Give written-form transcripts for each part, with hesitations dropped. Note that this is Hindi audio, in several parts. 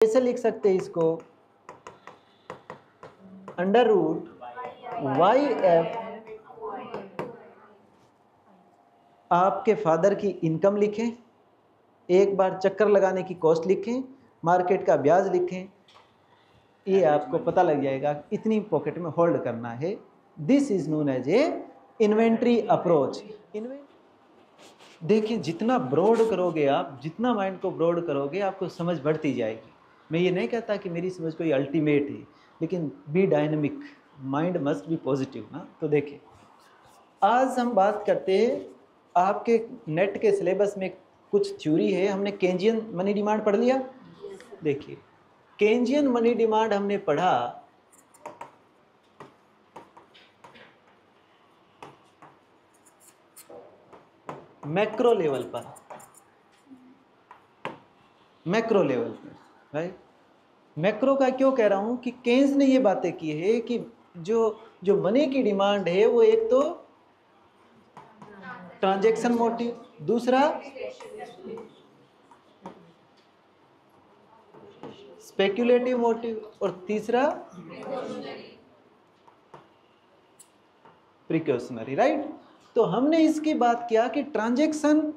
कैसे लिख सकते हैं इसको, अंडर रूट वाई एफ आपके फादर की इनकम लिखें, एक बार चक्कर लगाने की कॉस्ट लिखें, मार्केट का ब्याज लिखें, ये आपको पता लग जाएगा इतनी पॉकेट में होल्ड करना है। This is known as a inventory approach. देखिए जितना ब्रॉड करोगे आप, जितना माइंड को ब्रॉड करोगे आपको समझ बढ़ती जाएगी। मैं ये नहीं कहता कि मेरी समझ कोई अल्टीमेट है, लेकिन B dynamic, mind must be positive ना। तो देखिए आज हम बात करते हैं, आपके नेट के सिलेबस में कुछ थ्योरी है, हमने केंजियन मनी डिमांड पढ़ लिया। देखिए केंजियन मनी डिमांड हमने पढ़ा, मैक्रो लेवल पर, मैक्रो लेवल पर, राइट। मैक्रो का क्यों कह रहा हूं कि केन्स ने ये बातें की है कि जो मनी की डिमांड है वो एक तो ट्रांजैक्शन मोटिव, दूसरा स्पेक्युलेटिव मोटिव और तीसरा प्रिकॉशनरी, राइट। तो हमने इसकी बात किया कि ट्रांजैक्शन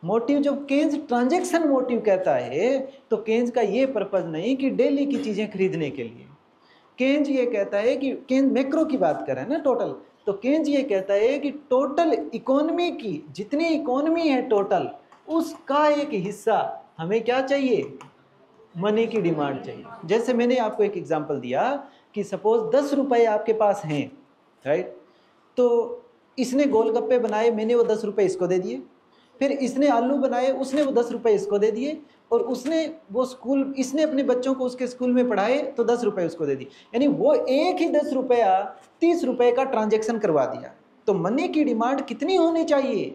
मोटिव, जब केन्स ट्रांजैक्शन मोटिव कहता है तो केन्स का ये पर्पज नहीं कि डेली की चीजें खरीदने के लिए। केन्स ये कहता है कि केन्स मैक्रो की बात कर रहे हैं ना, टोटल। तो केन्स ये कहता है कि टोटल इकोनॉमी की, जितनी इकोनॉमी है टोटल, उसका एक हिस्सा हमें क्या चाहिए, मनी की डिमांड चाहिए। जैसे मैंने आपको एक एग्जांपल दिया कि सपोज 10 रुपए आपके पास हैं, राइट। तो इसने गोलगप्पे बनाए, मैंने वो 10 रुपए इसको दे दिए, फिर इसने आलू बनाए, उसने वो 10 रुपए इसको दे दिए, और उसने वो स्कूल, इसने अपने बच्चों को उसके स्कूल में पढ़ाए तो 10 रुपए उसको दे दिए। यानी वो एक ही 10 रुपया 30 रुपए का ट्रांजेक्शन करवा दिया। तो मनी की डिमांड कितनी होनी चाहिए,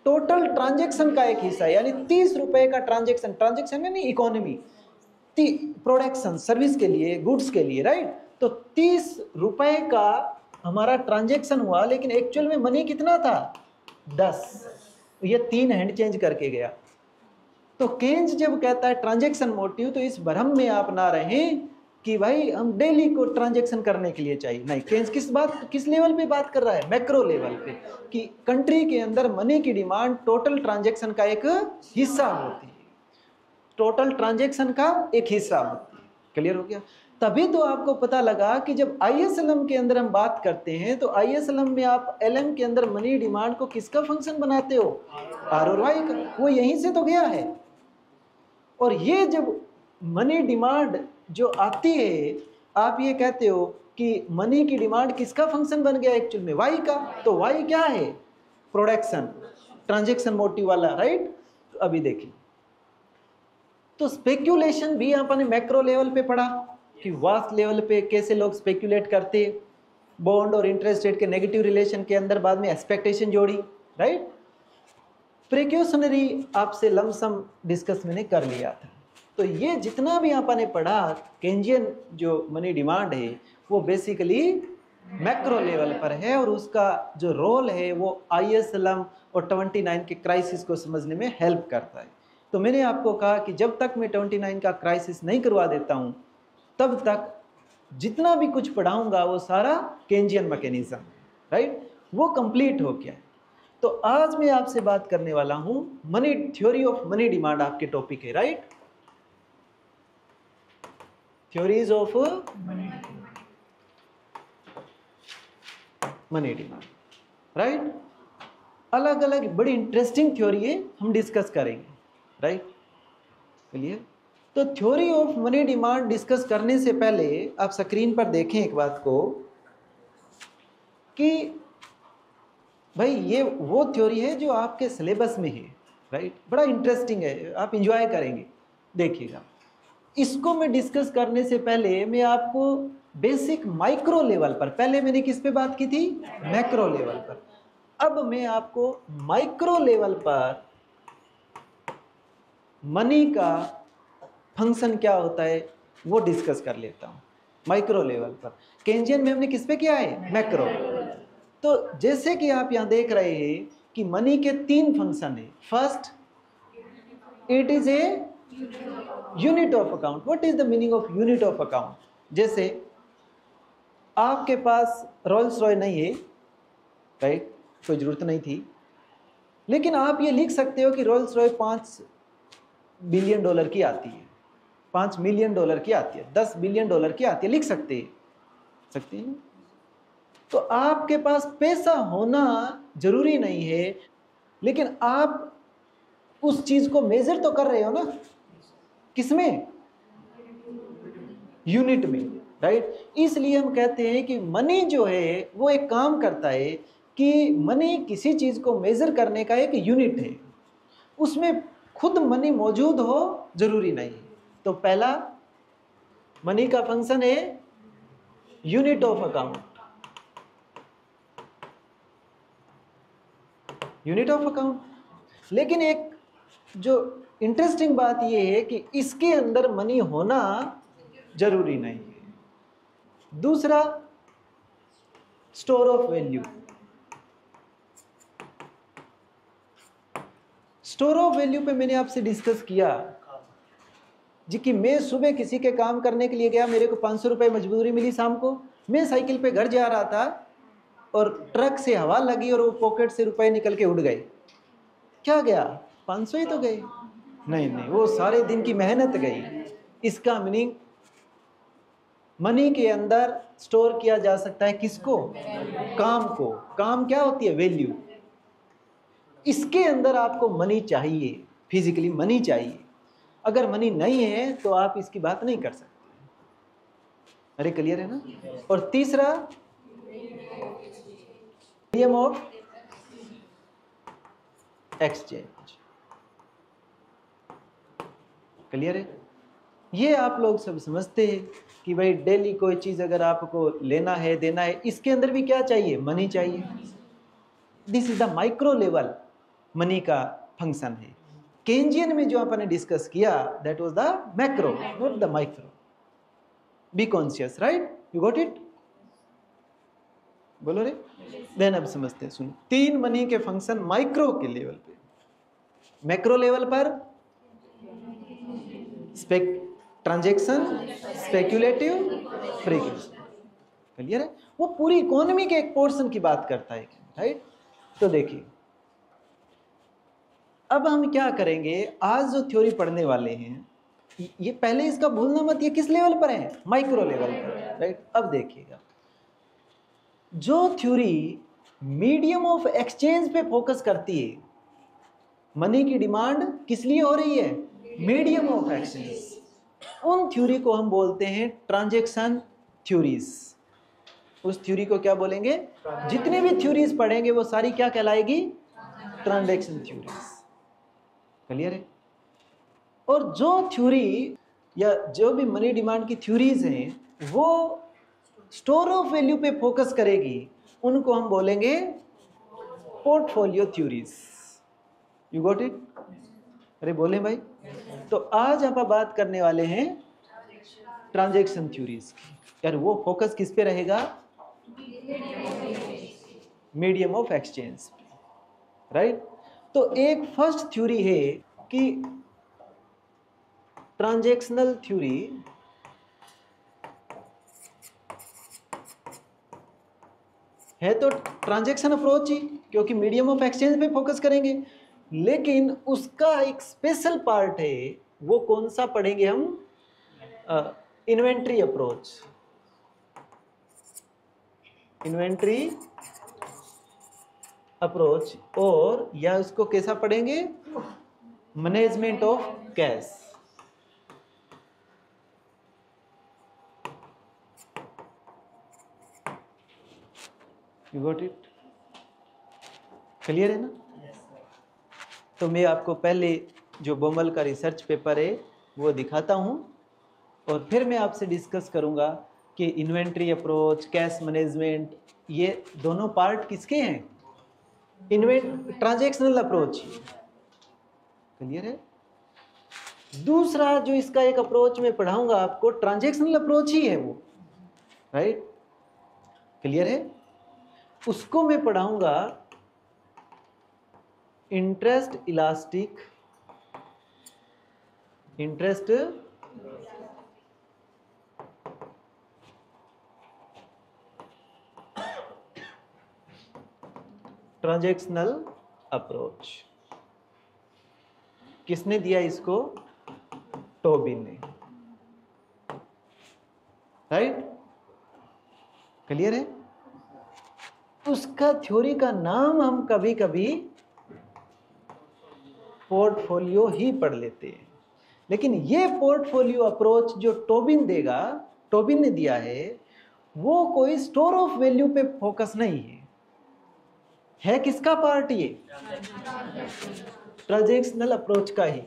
टोटल ट्रांजेक्शन का एक हिस्सा, यानी 30 रुपए का ट्रांजेक्शन, ट्रांजेक्शन यानी इकोनॉमी, प्रोडक्शन, सर्विस के लिए, गुड्स के लिए, राइट। तो 30 रुपए का हमारा ट्रांजेक्शन हुआ, लेकिन एक्चुअल में मनी कितना था, 10। ये 3 हैंड चेंज करके गया। तो केन्स जब कहता है ट्रांजैक्शन मोटिव, तो इस भ्रम में आप ना रहें कि भाई हम डेली को ट्रांजैक्शन करने के लिए चाहिए, नहीं। केन्स किस लेवल पे बात कर रहा है, मैक्रो लेवल पे, कि कंट्री के अंदर मनी की डिमांड टोटल ट्रांजैक्शन का एक हिस्सा होती है, टोटल ट्रांजैक्शन का एक हिस्सा होती है। क्लियर हो गया। तभी तो आपको पता लगा कि जब आईएसएलएम के अंदर हम बात करते हैं तो आईएसएलएम में आप एलएम के अंदर मनी डिमांड को किसका फंक्शन बनाते हो, आर और वाई का। वो यहीं से तो गया है। और ये जब मनी डिमांड जो आती है, आप ये कहते हो कि मनी की डिमांड किसका फंक्शन बन गया, एक्चुअल में वाई का। तो वाई क्या है, प्रोडक्शन, ट्रांजैक्शन मोटिव वाला, राइट। तो अभी देखिए, तो स्पेक्यूलेशन भी अपन ने मैक्रो लेवल पे पढ़ा कि वास्ट लेवल पे कैसे लोग स्पेक्यूलेट करते, बॉन्ड और इंटरेस्ट रेट के नेगेटिव रिलेशन के अंदर बाद में एक्सपेक्टेशन जोड़ी, राइट। प्रिकॉशनरी आपसे लमसम डिस्कस मैंने कर लिया था। तो ये जितना भी अपन ने पढ़ा, केंजियन जो मनी डिमांड है वो बेसिकली मैक्रो लेवल पर है, और उसका जो रोल है वो आईएसएलएम और 29 के क्राइसिस को समझने में हेल्प करता है। तो मैंने आपको कहा कि जब तक मैं 29 का क्राइसिस नहीं करवा देता हूं, तब तक जितना भी कुछ पढ़ाऊंगा वो सारा केंजियन मैकेनिज्म, राइट, वो कंप्लीट हो गया। तो आज मैं आपसे बात करने वाला हूं money, theory of money demand आपके टॉपिक है, right. Theories of money demand, right. अलग अलग बड़ी इंटरेस्टिंग थ्योरी है, हम डिस्कस करेंगे, राइट। क्लियर। तो theory of money demand discuss करने से पहले आप स्क्रीन पर देखें एक बात को कि भाई ये वो थ्योरी है जो आपके सिलेबस में है, राइट। बड़ा इंटरेस्टिंग है, आप इंजॉय करेंगे, देखिएगा। इसको मैं डिस्कस करने से पहले मैं आपको बेसिक माइक्रो लेवल पर, पहले मैंने किस पे बात की थी, मैक्रो लेवल पर, अब मैं आपको माइक्रो लेवल पर मनी का फंक्शन क्या होता है वो डिस्कस कर लेता हूं। माइक्रो लेवल पर केंजियन में हमने किस पे किया है, मैक्रो। तो जैसे कि आप यहां देख रहे हैं कि मनी के 3 फंक्शन है। First, it is a unit of account. What is the meaning of unit of account? जैसे आपके पास रोल्स रॉय नहीं है, राइट, कोई ज़रूरत नहीं थी, लेकिन आप ये लिख सकते हो कि रोल्स रॉय $5 बिलियन की आती है, $5 मिलियन की आती है, $10 बिलियन की आती है, लिख सकते हैं। तो आपके पास पैसा होना जरूरी नहीं है, लेकिन आप उस चीज को मेजर तो कर रहे हो ना, किसमें? यूनिट में, राइट। इसलिए हम कहते हैं कि मनी जो है वो एक काम करता है कि मनी किसी चीज को मेजर करने का एक यूनिट है, उसमें खुद मनी मौजूद हो जरूरी नहीं। तो पहला मनी का फंक्शन है unit of account, unit of account. लेकिन एक जो इंटरेस्टिंग बात यह है कि इसके अंदर मनी होना जरूरी नहीं है। दूसरा, store of value. Store of value पे मैंने आपसे डिस्कस किया जी कि मैं सुबह किसी के काम करने के लिए गया, मेरे को 500 रुपये मजदूरी मिली, शाम को मैं साइकिल पे घर जा रहा था और ट्रक से हवा लगी और वो पॉकेट से रुपए निकल के उड़ गए। क्या गया? 500 ही तो गए। नहीं, वो सारे दिन की मेहनत गई। इसका मीनिंग मनी के अंदर स्टोर किया जा सकता है किसको? काम को। काम क्या होती है? वैल्यू। इसके अंदर आपको मनी चाहिए, फिजिकली मनी चाहिए। अगर मनी नहीं है तो आप इसकी बात नहीं कर सकते। अरे क्लियर है ना? और तीसरा, मीडियम ऑफ एक्सचेंज। क्लियर है? ये आप लोग सब समझते हैं कि भाई डेली कोई चीज अगर आपको लेना है, देना है, इसके अंदर भी क्या चाहिए? मनी चाहिए। This is the micro level money का फंक्शन है। केंजियन में जो आपने डिस्कस किया that was the macro, not the micro. Be conscious, right? You got it? बोलो रे। देन अब समझते हैं, सुनो। 3 मनी के फंक्शन माइक्रो के लेवल पे। मैक्रो लेवल पर ट्रांजैक्शन, स्पेक्युलेटिव, फ्रीक्वेंसी। क्लियर है? वो पूरी इकोनॉमी के एक पोर्शन की बात करता है, राइट? तो देखिए, अब हम क्या करेंगे, आज जो थ्योरी पढ़ने वाले हैं, ये पहले इसका भूलना मत, ये किस लेवल पर है? माइक्रो लेवल पर, राइट? अब देखिएगा, जो थ्योरी मीडियम ऑफ एक्सचेंज पे फोकस करती है, मनी की डिमांड किस लिए हो रही है? Medium of exchange. उन थ्योरी को हम बोलते हैं ट्रांजैक्शन थ्योरीज। उस थ्योरी को क्या बोलेंगे? जितनी भी थ्योरीज पढ़ेंगे वो सारी क्या कहलाएगी? Transaction theories. क्लियर है? और जो थ्योरी या जो भी मनी डिमांड की थ्योरीज हैं वो स्टोर ऑफ वैल्यू पे फोकस करेगी, उनको हम बोलेंगे portfolio theories. You got it? अरे बोले भाई। तो आज आप बात करने वाले हैं ट्रांजैक्शन थ्योरीज की। यार वो फोकस किस पे रहेगा? Medium of exchange, right? तो एक फर्स्ट थ्योरी है कि ट्रांजैक्शनल थ्योरी है, तो ट्रांजैक्शन अप्रोच ही, क्योंकि मीडियम ऑफ एक्सचेंज पे फोकस करेंगे। लेकिन उसका एक स्पेशल पार्ट है, वो कौन सा पढ़ेंगे हम? Inventory approach. इन्वेंट्री अप्रोच, और या उसको कैसा पढ़ेंगे? Management of cash. You got it? Clear है ना? तो मैं आपको पहले जो बोमल का रिसर्च पेपर है वो दिखाता हूँ, और फिर मैं आपसे डिस्कस करूँगा कि इन्वेंट्री अप्रोच, कैश मैनेजमेंट, ये दोनों पार्ट किसके हैं? Transactional approach. क्लियर है? दूसरा जो इसका एक अप्रोच मैं पढ़ाऊंगा आपको, ट्रांजैक्शनल अप्रोच ही है वो, राइट? क्लियर है? उसको मैं पढ़ाऊंगा interest elastic interest transactional approach. किसने दिया इसको? टोबिन ने। राइट, क्लियर है? उसका थ्योरी का नाम हम कभी कभी पोर्टफोलियो ही पढ़ लेते हैं, लेकिन ये पोर्टफोलियो अप्रोच जो टोबिन ने दिया है, वो कोई स्टोर ऑफ वैल्यू पे फोकस नहीं है किसका पार्ट? ये ट्रांजैक्शनल अप्रोच का ही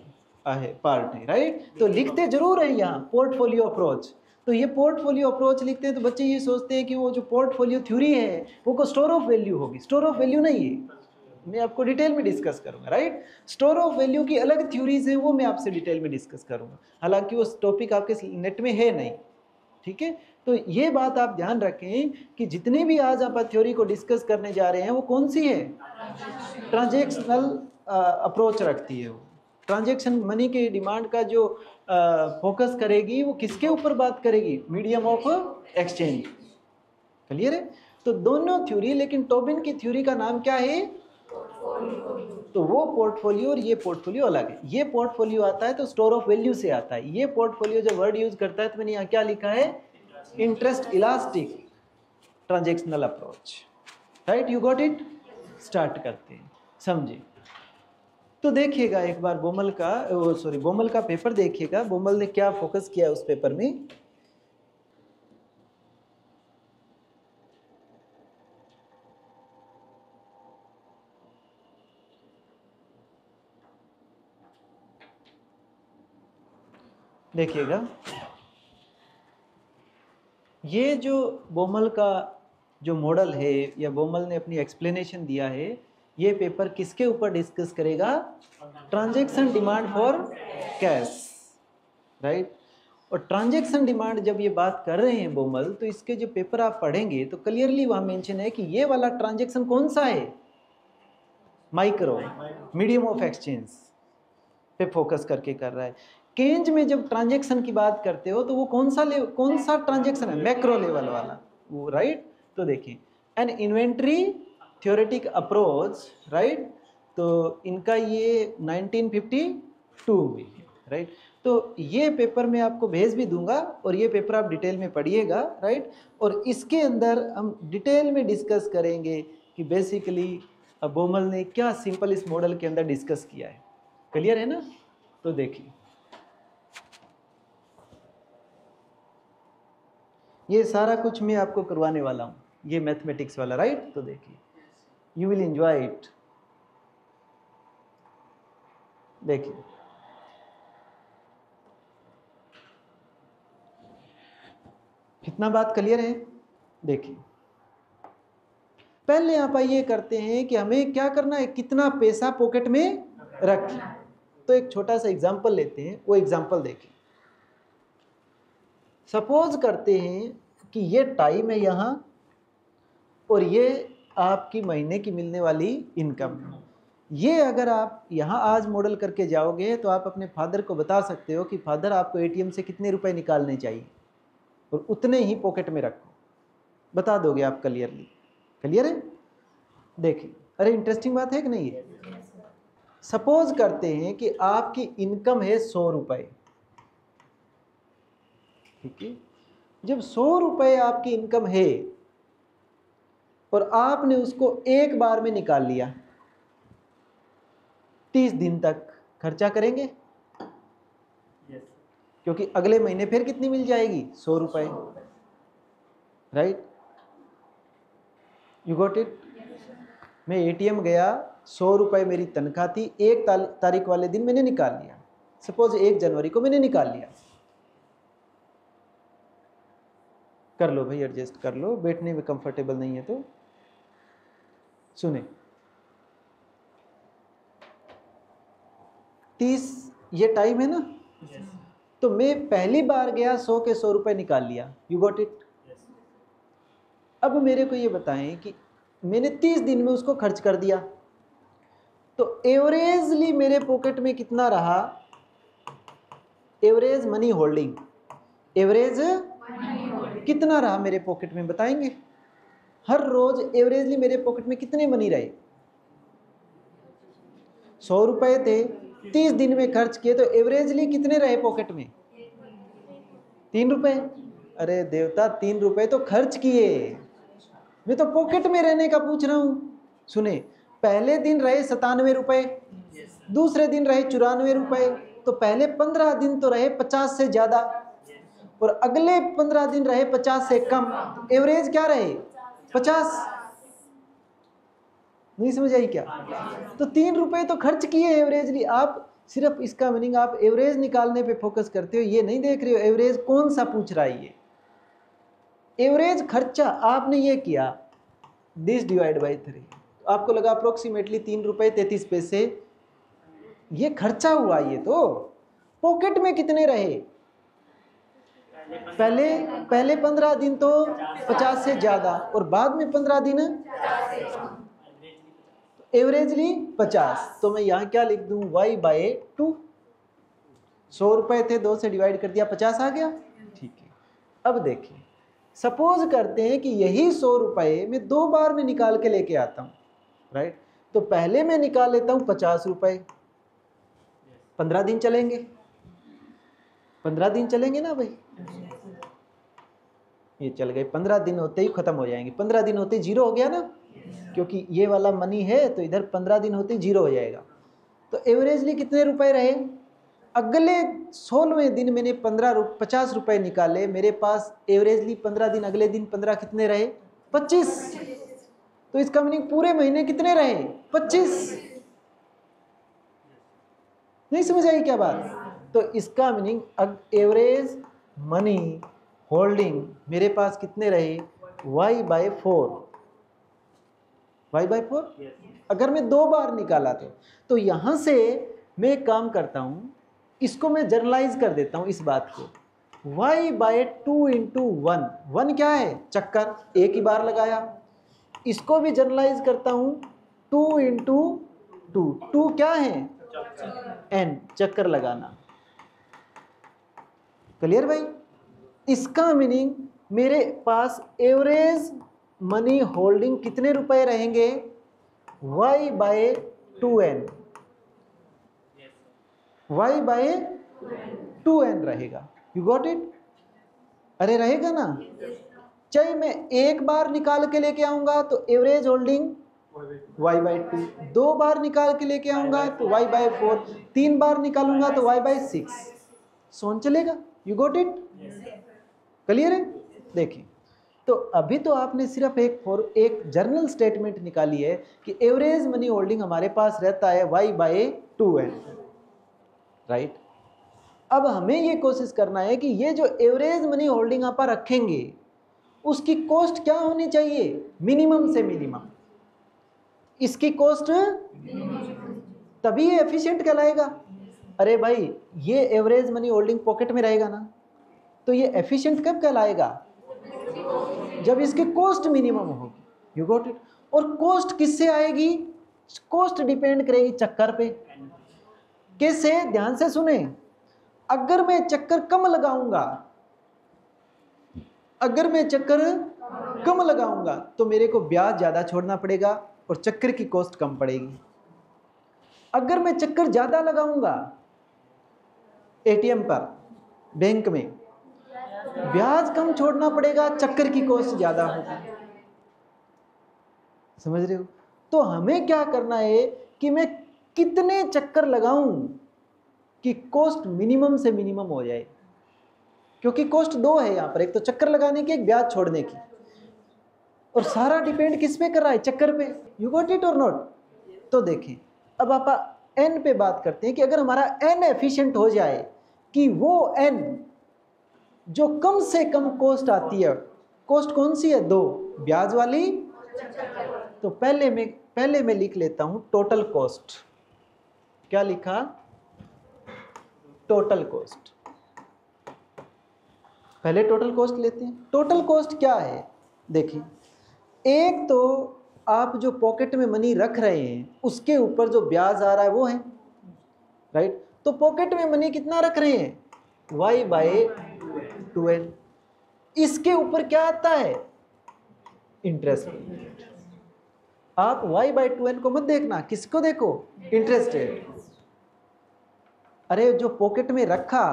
है, पार्ट है। राइट, तो लिखते जरूर है यहाँ पोर्टफोलियो अप्रोच। तो ये पोर्टफोलियो अप्रोच लिखते हैं तो बच्चे ये सोचते हैं कि वो जो पोर्टफोलियो थ्योरी है वो को स्टोर ऑफ वैल्यू होगी। स्टोर ऑफ वैल्यू नहीं है, मैं आपको डिटेल में डिस्कस करूंगा। राइट, स्टोर ऑफ वैल्यू की अलग थ्योरीज हैं, वो मैं आपसे डिटेल में डिस्कस करूंगा, हालांकि वो टॉपिक आपके नेट में है नहीं। ठीक है, तो ये बात आप ध्यान रखें कि जितने भी आज आप थ्योरी को डिस्कस करने जा रहे हैं वो कौन सी है? ट्रांजैक्शनल अप्रोच रखती है। वो ट्रांजैक्शन मनी के डिमांड का जो फोकस करेगी वो किसके ऊपर बात करेगी? Medium of exchange. क्लियर है? तो दोनों थ्योरी, लेकिन टोबिन की थ्योरी का नाम क्या है? तो वो पोर्टफोलियो और ये पोर्टफोलियो अलग है। ये पोर्टफोलियो आता है तो स्टोर ऑफ वैल्यू से आता है। ये पोर्टफोलियो जब वर्ड यूज करता है तो मैंने यहाँ क्या लिखा है? Interest elastic transactional approach. Right, you got it? Start करते हैं, समझे? तो देखिएगा एक बार बोमल का पेपर देखिएगा, बोमल ने क्या फोकस किया उस पेपर में। देखिएगा, ये जो बोमल का जो मॉडल है या बोमल ने अपनी एक्सप्लेनेशन दिया है, ये पेपर किसके ऊपर डिस्कस करेगा? Transaction demand for cash. Right, और ट्रांजैक्शन डिमांड जब ये बात कर रहे हैं बोमल, तो इसके जो पेपर आप पढ़ेंगे तो क्लियरली वहाँ मेंशन है कि ये वाला ट्रांजैक्शन कौन सा है? माइक्रो, मीडियम ऑफ एक्सचेंज पे फोकस करके कर रहा है। केंज में जब ट्रांजैक्शन की बात करते हो तो वो कौन सा ट्रांजैक्शन है? मैक्रो लेवल वाला वो। राइट, तो देखिए, N inventory theoretic approach. Right, तो इनका ये 1952 में है। राइट, तो ये पेपर मैं आपको भेज भी दूंगा और ये पेपर आप डिटेल में पढ़िएगा। राइट, और इसके अंदर हम डिटेल में डिस्कस करेंगे कि बेसिकली बोमल ने क्या सिंपल इस मॉडल के अंदर डिस्कस किया है। क्लियर है ना? तो देखिए, ये सारा कुछ मैं आपको करवाने वाला हूँ, ये मैथमेटिक्स वाला। राइट, तो देखिए, यू विल एंजॉय इट। देखिए, इतना बात क्लियर है? देखिए, पहले आप ये करते हैं कि हमें क्या करना है? कितना पैसा पॉकेट में रखें। तो एक छोटा सा एग्जांपल लेते हैं, वो एग्जांपल देखिए। सपोज करते हैं कि ये टाइम है यहाँ और ये आपकी महीने की मिलने वाली इनकम है। ये अगर आप यहाँ आज मॉडल करके जाओगे तो आप अपने फादर को बता सकते हो कि फादर आपको एटीएम से कितने रुपए निकालने चाहिए और उतने ही पॉकेट में रखो, बता दोगे आप क्लियरली। क्लियर है? देखिए, अरे इंटरेस्टिंग बात है कि नहीं है? सपोज करते हैं कि आपकी इनकम है 100 रुपए। ठीक है, जब 100 रुपए आपकी इनकम है और आपने उसको एक बार में निकाल लिया, 30 दिन तक खर्चा करेंगे? क्योंकि अगले महीने फिर कितनी मिल जाएगी? 100 रुपए। Right, you got it? मैं एटीएम गया, 100 रुपए मेरी तनख्वाह थी, 1 तारीख वाले दिन मैंने निकाल लिया। सपोज 1 जनवरी को मैंने निकाल लिया। कर लो भाई, एडजस्ट कर लो, बैठने में कंफर्टेबल नहीं है तो सुने। 30 ये टाइम है ना? तो मैं पहली बार गया, 100 के 100 रुपए निकाल लिया। You got it? अब मेरे को ये बताएं कि मैंने 30 दिन में उसको खर्च कर दिया, तो एवरेजली मेरे पॉकेट में कितना रहा? एवरेज मनी होल्डिंग, एवरेज कितना रहा मेरे पॉकेट में बताएंगे? हर रोज एवरेजली मेरे पॉकेट में कितने मनी रहे? 100 रुपए थे, 30 दिन में खर्च किए तो एवरेजली कितने रहे पॉकेट में? 3 रुपए। अरे देवता, 3 रुपए तो खर्च किए, मैं तो पॉकेट में रहने का पूछ रहा हूं। सुने, पहले दिन रहे 97 रुपए, दूसरे दिन रहे 94 रुपए, तो पहले 15 दिन तो रहे 50 से ज्यादा और अगले 15 दिन रहे 50 से कम। एवरेज क्या रहे? 50। नहीं समझ आई क्या? तो 3 रुपए तो खर्च किए एवरेजली। आप सिर्फ इसका मीनिंग आप एवरेज निकालने पे फोकस करते हो, ये नहीं देख रहे हो एवरेज कौन सा पूछ रहा है। ये एवरेज खर्चा आपने ये किया, दिस डिवाइड बाई 3, आपको लगा अप्रोक्सीमेटली 3 रुपए 33 पैसे, ये खर्चा हुआ। ये तो पॉकेट में कितने रहे? पहले 15 दिन तो 50 से ज्यादा और बाद में 15 दिन एवरेजली 50। तो मैं यहाँ क्या लिख दूं? y/2। 100 रुपए थे, 2 से डिवाइड कर दिया, 50 आ गया। ठीक है, अब देखिए, सपोज करते हैं कि यही 100 रुपए मैं 2 बार में निकाल के लेके आता हूँ, राइट? तो पहले मैं निकाल लेता हूँ 50 रुपए, 15 दिन चलेंगे, 15 दिन चलेंगे ना भाई? ये चल गए, 15 दिन होते ही खत्म हो जाएंगे, 15 दिन होते ही जीरो हो गया ना, क्योंकि ये वाला मनी है तो इधर 15 दिन होते ही जीरो हो जाएगा। तो एवरेजली कितने रुपए रहे? अगले 16वें दिन मैंने 50 रुपए निकाले, मेरे पास एवरेजली 15 दिन, अगले दिन 15 कितने रहे? 25। तो इसका मीनिंग पूरे महीने कितने रहे? 25। नहीं समझ आई क्या बात? तो इसका मीनिंग एवरेज मनी होल्डिंग मेरे पास कितने रहे? y/4। y/4 अगर मैं 2 बार निकाला तो यहां से मैं एक काम करता हूं, इसको मैं जर्नलाइज कर देता हूं इस बात को। y/2 इंटू 1, 1 क्या है? चक्कर, एक ही बार लगाया। इसको भी जर्नलाइज करता हूं 2 इंटू 2, 2 क्या है? n, चक्कर लगाना। क्लियर भाई? इसका मीनिंग मेरे पास एवरेज मनी होल्डिंग कितने रुपए रहेंगे? y/2n, y/2n रहेगा। You got it? अरे रहेगा ना? चाहे मैं एक बार निकाल के लेके आऊंगा तो एवरेज होल्डिंग y/2, 2 बार निकाल के लेके आऊंगा तो y/4, 3 बार निकालूंगा तो y/6। सोच चलेगा? You got it? क्लियर है? देखिए, तो अभी तो आपने सिर्फ एक जर्नल स्टेटमेंट निकाली है कि एवरेज मनी होल्डिंग हमारे पास रहता है y/2n, राइट? अब हमें ये कोशिश करना है कि ये जो एवरेज मनी होल्डिंग आप रखेंगे उसकी कॉस्ट क्या होनी चाहिए? मिनिमम से मिनिमम। इसकी कॉस्ट तभी ये एफिशिएंट कहलाएगा। अरे भाई, ये एवरेज मनी होल्डिंग पॉकेट में रहेगा ना, तो ये एफिशिएंट कब कहलाएगा? जब इसकी कॉस्ट मिनिमम होगी। You got it? और कॉस्ट किससे आएगी? कॉस्ट डिपेंड करेगी चक्कर पे। कैसे? ध्यान से सुने। अगर मैं चक्कर कम लगाऊंगा, तो मेरे को ब्याज ज्यादा छोड़ना पड़ेगा और चक्कर की कॉस्ट कम पड़ेगी। अगर मैं चक्कर ज्यादा लगाऊंगा एटीएम पर, बैंक में, ब्याज कम छोड़ना पड़ेगा, चक्कर की कॉस्ट ज्यादा होगी। समझ रहे हो? तो हमें क्या करना है कि मैं कितने चक्कर लगाऊं कि कॉस्ट मिनिमम से मिनिमम हो जाए, क्योंकि कॉस्ट 2 है यहां पर, एक तो चक्कर लगाने की, एक ब्याज छोड़ने की, और सारा डिपेंड किस पे कर रहा है? चक्कर पे। यू गॉट इट और नॉट? तो देखें, अब आप n पे बात करते हैं कि अगर हमारा n एफिशिएंट हो जाए, कि वो n जो कम से कम कॉस्ट आती है, कॉस्ट कौन सी है? 2, ब्याज वाली। तो पहले मैं लिख लेता हूं टोटल कॉस्ट। क्या लिखा? Total cost. पहले टोटल कॉस्ट लेते हैं। टोटल कॉस्ट क्या है? देखिए, एक तो आप जो पॉकेट में मनी रख रहे हैं उसके ऊपर जो ब्याज आ रहा है वो है, राइट? तो पॉकेट में मनी कितना रख रहे हैं? y by 2n। इसके ऊपर क्या आता है? इंटरेस्ट। आप y बाय 2n को मत देखना, किसको देखो? Interest rate. अरे जो पॉकेट में रखा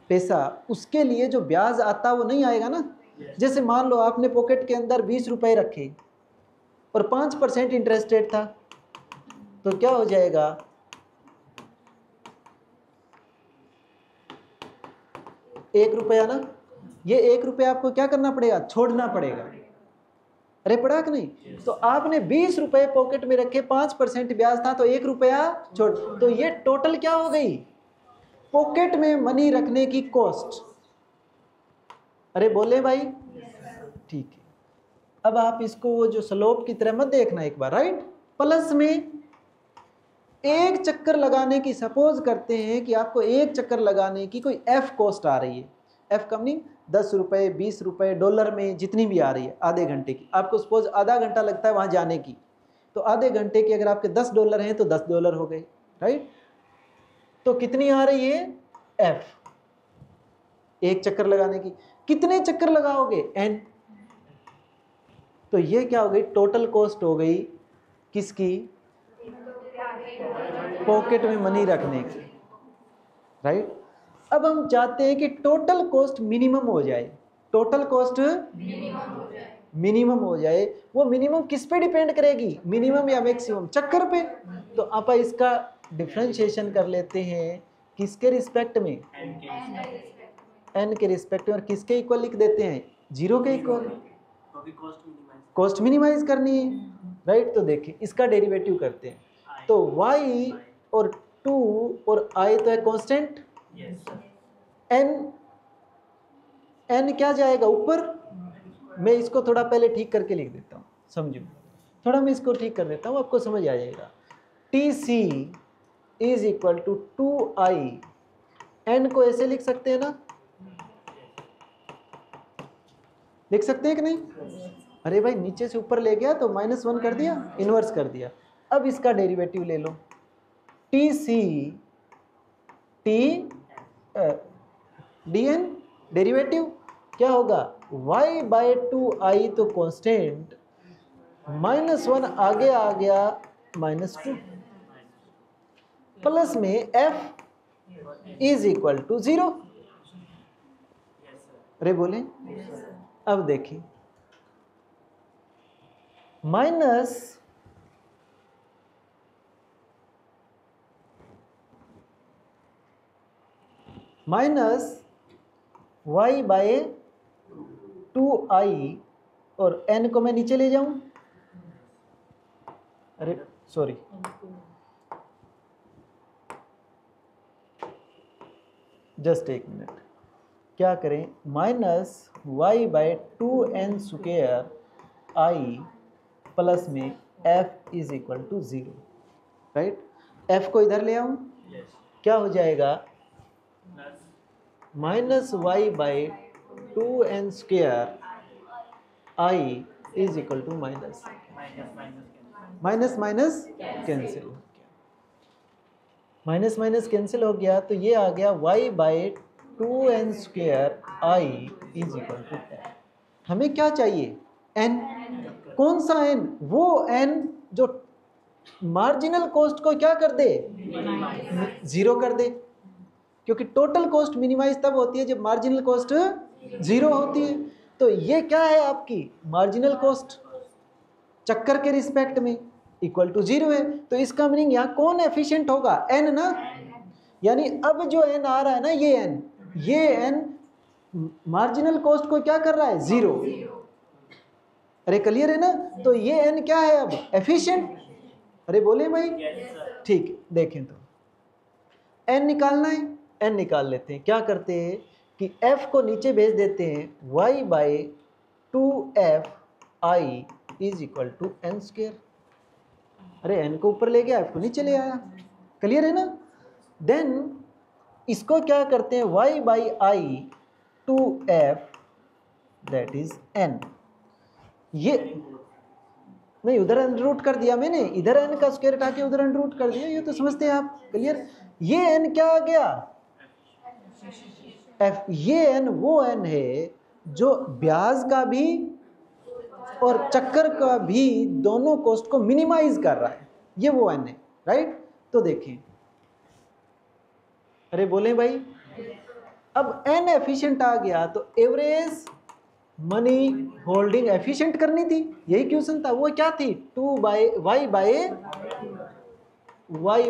पैसा, उसके लिए जो ब्याज आता वो नहीं आएगा ना। जैसे मान लो आपने पॉकेट के अंदर 20 रुपए रखे और 5% इंटरेस्ट रेट था, तो क्या हो जाएगा? 1 रुपया ना। ये 1 रुपया आपको क्या करना पड़ेगा? छोड़ना पड़ेगा। अरे पड़ा कि नहीं? तो आपने 20 रुपए पॉकेट में रखे, 5% ब्याज था, तो 1 रुपया छोड़, तो ये टोटल क्या हो गई? पॉकेट में मनी रखने की कॉस्ट। अरे बोले भाई? ठीक है। अब आप इसको वो जो स्लोप की तरह मत देखना एक बार, राइट? प्लस में एक चक्कर लगाने की, सपोज करते हैं कि आपको एक चक्कर लगाने की कोई एफ कॉस्ट आ रही है। एफ का मीनिंग 10 रुपये, 20 रुपये, डॉलर में जितनी भी आ रही है, आधे घंटे की। आपको सपोज आधा घंटा लगता है वहाँ जाने की, तो आधे घंटे की अगर आपके $10 हैं तो $10 हो गए, राइट? तो कितनी आ रही है? एफ, एक चक्कर लगाने की। कितने चक्कर लगाओगे? n। तो ये क्या हो गई? टोटल कॉस्ट हो गई किसकी? पॉकेट में मनी रखने की, राइट? अब हम चाहते हैं कि टोटल कॉस्ट मिनिमम हो जाए। टोटल कॉस्ट मिनिमम हो जाए। वो मिनिमम किस पे डिपेंड करेगी? मिनिमम या मैक्सिमम? चक्कर पे। तो आप इसका डिफरेंशिएशन कर लेते हैं किसके रिस्पेक्ट में? n के रिस्पेक्ट में। और किसके इक्वल लिख देते हैं? 0 के इक्वल। कॉस्ट मिनिमाइज करनी है, राइट? तो देखिए इसका डेरिवेटिव करते हैं। तो y और 2 और i तो है कांस्टेंट। n क्या जाएगा? ऊपर। मैं इसको थोड़ा पहले ठीक करके लिख देता हूँ, समझो। थोड़ा मैं इसको ठीक कर देता हूँ, आपको समझ आ जाएगा। TC is equal to 2i। n को ऐसे लिख सकते हैं ना? लिख सकते हैं कि नहीं? अरे भाई नीचे से ऊपर ले गया तो -1 कर दिया, इन्वर्स कर दिया। अब इसका डेरिवेटिव ले लो। TC dn डेरिवेटिव क्या होगा? y बाय 2i तो कांस्टेंट, -1 आगे आ गया -2, प्लस में f इज इक्वल टू 0। अरे बोले? अब देखिए माइनस y बाय 2i और n को मैं नीचे ले जाऊं। अरे सॉरी, जस्ट एक मिनट। क्या करें? -y by 2n square i plus में f is equal to 0, right? f को इधर ले आऊं, क्या हो जाएगा? -y by 2n square i is equal to minus minus cancel हो गया, माइनस माइनस कैंसिल हो गया। तो ये आ गया y by 2n square i is equal to n। हमें क्या चाहिए? n। कौन सा n? वो n जो मार्जिनल कॉस्ट को क्या कर दे? 0 कर दे। क्योंकि टोटल कॉस्ट मिनिमाइज तब होती है जब मार्जिनल कॉस्ट 0 होती है। तो ये क्या है आपकी? मार्जिनल कॉस्ट चक्कर के रिस्पेक्ट में इक्वल टू 0 है। तो इसका मीनिंग यहाँ कौन एफिशिएंट होगा? n ना। यानी अब जो n आ रहा है ना, ये n मार्जिनल कॉस्ट को क्या कर रहा है? 0। अरे क्लियर है ना? तो ये n क्या है अब? एफिशिएंट। अरे बोले भाई? ठीक है, देखें तो n निकालना है, n निकाल लेते हैं। क्या करते हैं कि f को नीचे भेज देते हैं, y by 2f i is equal to n square. अरे n को ऊपर ले गया, f को नीचे ले आया। क्लियर है ना? देन इसको क्या करते हैं? y by i 2f that is n। ये नहीं, उधर अंडर रूट कर दिया मैंने, इधर n का स्क्वायर उठा के उधर अंडर रूट कर दिया। ये तो समझते हैं आप। क्लियर? ये n क्या आ गया? एफ, ये एन वो एन है जो ब्याज का भी और चक्कर का भी दोनों कॉस्ट को मिनिमाइज कर रहा है, ये वो एन है, राइट। तो देखें, अरे बोले भाई, अब एन एफिशिएंट आ गया तो एवरेज मनी होल्डिंग एफिशिएंट करनी थी, यही क्वेश्चन था। वो क्या थी, 2 by Y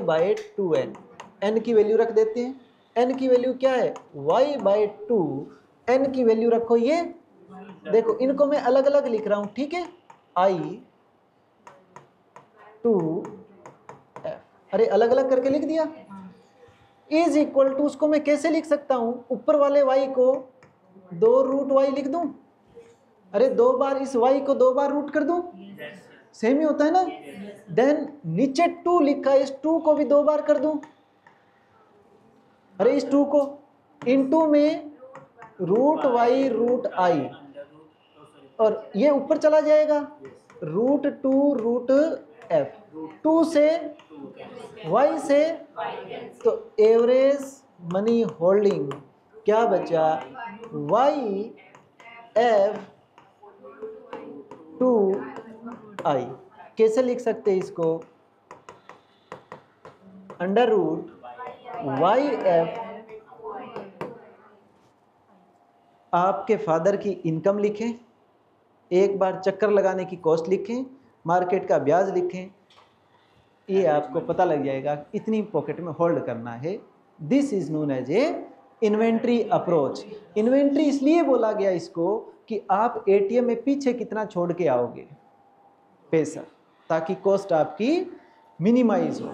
by 2n, n की वैल्यू रख देते हैं। n की वैल्यू क्या है, y बाय 2, n की वैल्यू रखो ये, देखो इनको मैं अलग अलग लिख रहा हूं, ठीक है, i टू f, अरे अलग अलग करके लिख दिया, इज इक्वल टू, उसको मैं कैसे लिख सकता हूं, ऊपर वाले y को 2 रूट y लिख दूं, अरे 2 बार इस y को 2 बार रूट कर दूं, सेम ही होता है ना। देन नीचे 2 लिखा, इस 2 को भी 2 बार कर दूं, अरे इस 2 को इनटू में रूट y रूट i, और ये ऊपर चला जाएगा रूट 2 रूट f, 2 से y से, तो एवरेज मनी होल्डिंग क्या बचा, y f 2i, कैसे लिख सकते हैं इसको, अंडर रूट वाई एफ, आपके फादर की इनकम लिखें, एक बार चक्कर लगाने की कॉस्ट लिखें, मार्केट का ब्याज लिखें, ये आपको पता लग जाएगा इतनी पॉकेट में होल्ड करना है। This is known as a inventory approach. Inventory इसलिए बोला गया इसको कि आप एटीएम में पीछे कितना छोड़ के आओगे पैसा, ताकि कॉस्ट आपकी मिनिमाइज हो।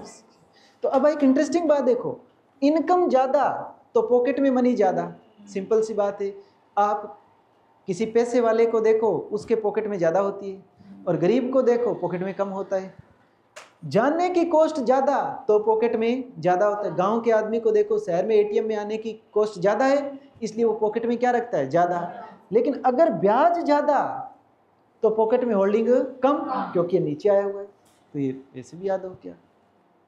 तो अब एक इंटरेस्टिंग बात देखो, इनकम ज़्यादा तो पॉकेट में मनी ज़्यादा, सिंपल सी बात है। आप किसी पैसे वाले को देखो, उसके पॉकेट में ज़्यादा होती है, और गरीब को देखो पॉकेट में कम होता है। जाने की कॉस्ट ज़्यादा तो पॉकेट में ज़्यादा होता है। गांव के आदमी को देखो, शहर में एटीएम में आने की कॉस्ट ज़्यादा है, इसलिए वो पॉकेट में क्या रखता है, ज़्यादा। लेकिन अगर ब्याज ज़्यादा तो पॉकेट में होल्डिंग कम, क्योंकि ये नीचे आया हुआ है। तो ये ऐसे भी याद हो गया,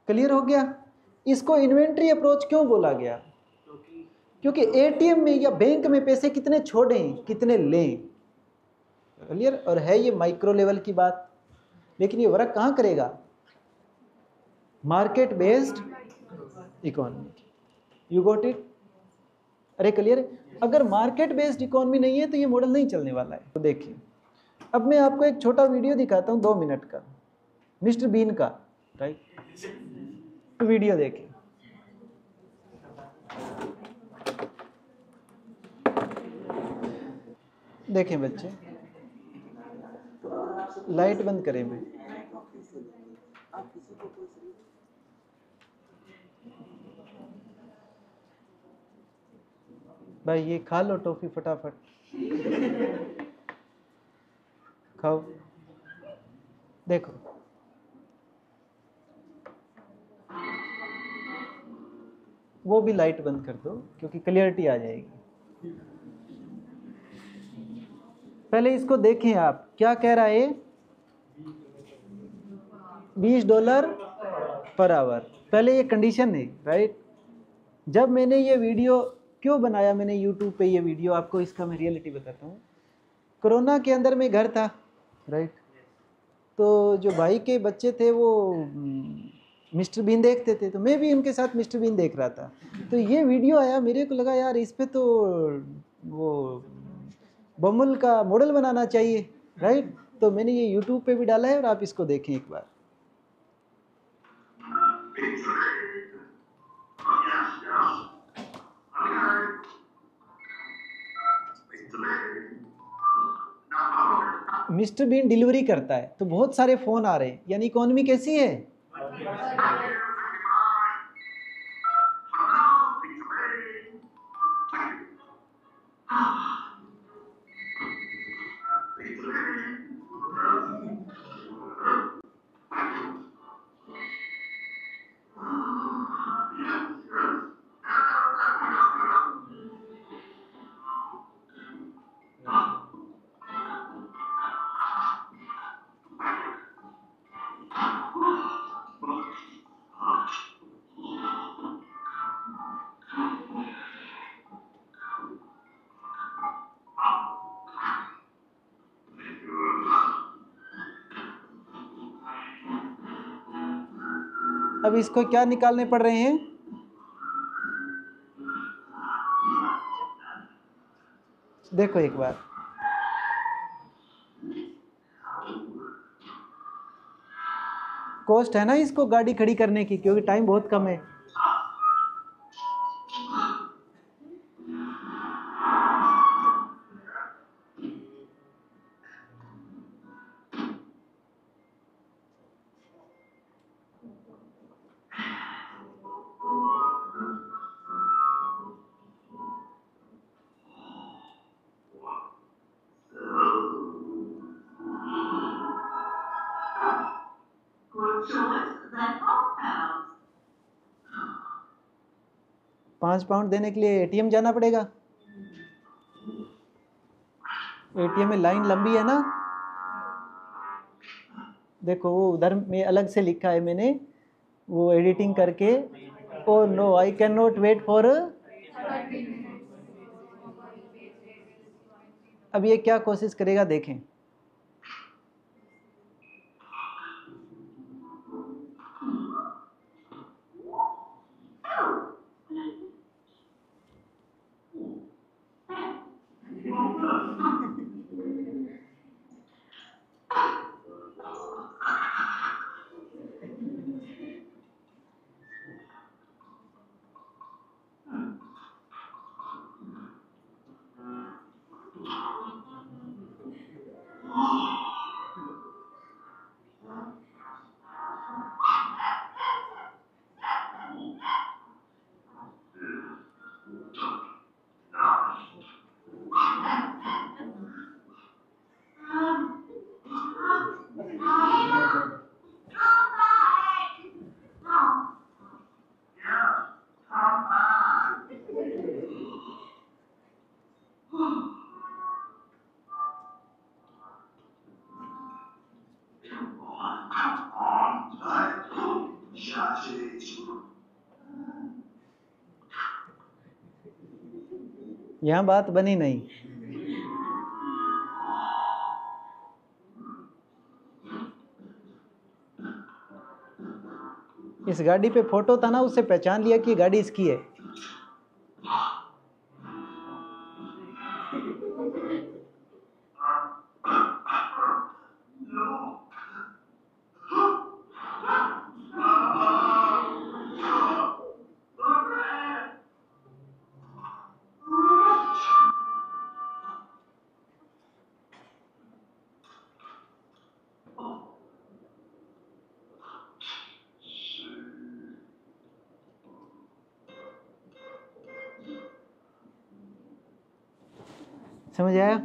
क्लियर हो गया। इसको इन्वेंट्री अप्रोच क्यों बोला गया, क्योंकि एटीएम में या बैंक में पैसे कितने छोड़ें कितने लें, क्लियर। और है ये माइक्रो लेवल की बात, लेकिन ये वर्क कहाँ करेगा, market based economy, you got it. अरे क्लियर, अगर मार्केट बेस्ड इकोनॉमी नहीं है तो ये मॉडल नहीं चलने वाला है। तो देखिए, अब मैं आपको एक छोटा वीडियो दिखाता हूँ 2 मिनट का, मिस्टर बीन का, राइट। तो वीडियो देखें। देखें बच्चे, लाइट बंद करें मैं। भाई ये खा लो टॉफी फटाफट, खाओ। देखो वो भी लाइट बंद कर दो क्योंकि क्लियरिटी आ जाएगी। पहले इसको देखें आप, क्या कह रहा है, $20 पर आवर। पहले ये कंडीशन है, राइट। जब मैंने ये वीडियो क्यों बनाया, मैंने यूट्यूब पे ये वीडियो, आपको इसका मैं रियलिटी बताता हूँ। कोरोना के अंदर मैं घर था, राइट। तो जो भाई के बच्चे थे वो मिस्टर बीन देखते थे, तो मैं भी उनके साथ मिस्टर बीन देख रहा था। तो ये वीडियो आया, मेरे को लगा यार इस पे तो वो बमुल का मॉडल बनाना चाहिए, राइट। तो मैंने ये यूट्यूब पे भी डाला है और आप इसको देखें एक बार। मिस्टर बीन डिलीवरी करता है तो बहुत सारे फोन आ रहे हैं, यानी इकोनॉमी कैसी है, अब इसको क्या निकालने पड़ रहे हैं? देखो एक बार, कॉस्ट है ना इसको गाड़ी खड़ी करने की, क्योंकि टाइम बहुत कम है। £5 देने के लिए एटीएम जाना पड़ेगा। एटीएम में लाइन लंबी है ना, देखो वो उधर में अलग से लिखा है, मैंने वो एडिटिंग करके। Oh no, I can not wait for. अब ये क्या कोशिश करेगा देखें। यहाँ बात बनी नहीं। इस गाड़ी पे फोटो था ना, उससे पहचान लिया कि गाड़ी इसकी है। समझ आया?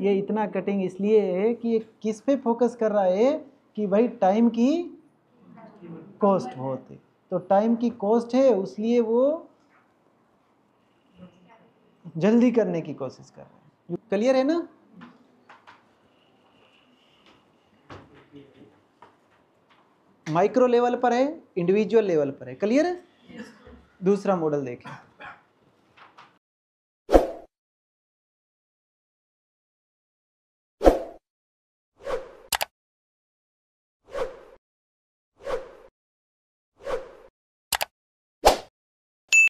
ये इतना कटिंग इसलिए है कि ये किस पे फोकस कर रहा है कि भाई टाइम की कॉस्ट बहुत है, तो टाइम की कॉस्ट है इसलिए वो जल्दी करने की कोशिश कर रहे हैं। क्लियर है ना? माइक्रो लेवल पर है, इंडिविजुअल लेवल पर है। क्लियर है? दूसरा मॉडल देखें।